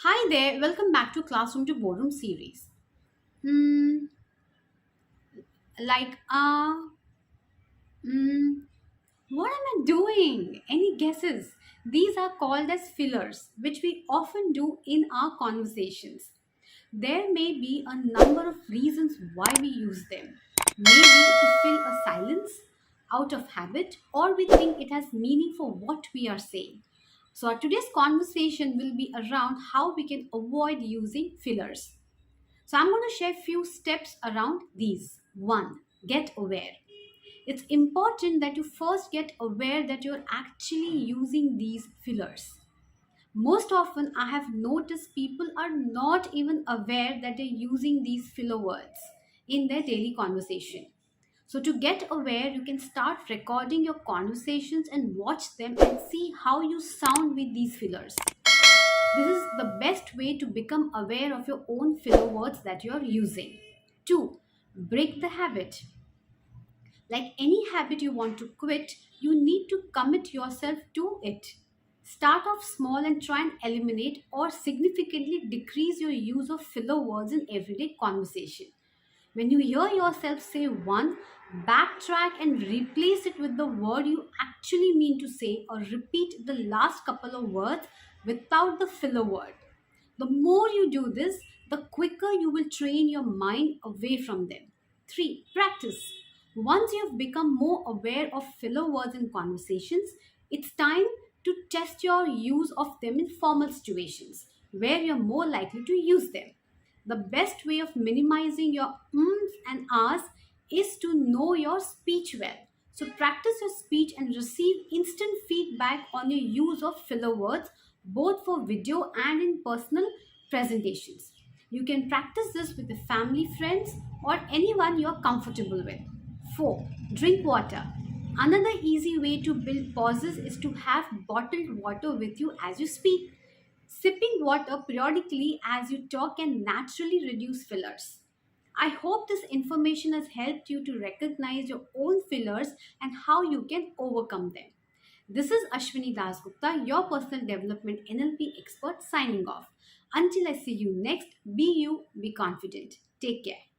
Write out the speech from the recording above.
Hi there, welcome back to Classroom to Boardroom series. Hmm, like, mm, what am I doing? Any guesses? These are called as fillers, which we often do in our conversations. There may be a number of reasons why we use them. Maybe to fill a silence out of habit, or we think it has meaning for what we are saying. So, our today's conversation will be around how we can avoid using fillers. So I'm going to share few steps around these. One, get aware. It's important that you first get aware that you're actually using these fillers. Most often, I have noticed people are not even aware that they're using these filler words in their daily conversation. So, to get aware, you can start recording your conversations and watch them and see how you sound with these fillers. This is the best way to become aware of your own filler words that you're using. Two, break the habit. Like any habit you want to quit, you need to commit yourself to it. Start off small and try and eliminate or significantly decrease your use of filler words in everyday conversation. When you hear yourself say one, backtrack and replace it with the word you actually mean to say, or repeat the last couple of words without the filler word. The more you do this, the quicker you will train your mind away from them. 3. Practice. Once you have become more aware of filler words in conversations, it's time to test your use of them in formal situations where you're more likely to use them. The best way of minimizing your ums and ahs is to know your speech well. So practice your speech and receive instant feedback on your use of filler words both for video and in personal presentations. You can practice this with your family, friends, or anyone you're comfortable with. 4. Drink water. Another easy way to build pauses is to have bottled water with you as you speak. Sipping water periodically as you talk can naturally reduce fillers. I hope this information has helped you to recognize your own fillers and how you can overcome them. This is Ashwini Dasgupta, your personal development NLP expert, signing off. Until I see you next, be you, be confident. Take care.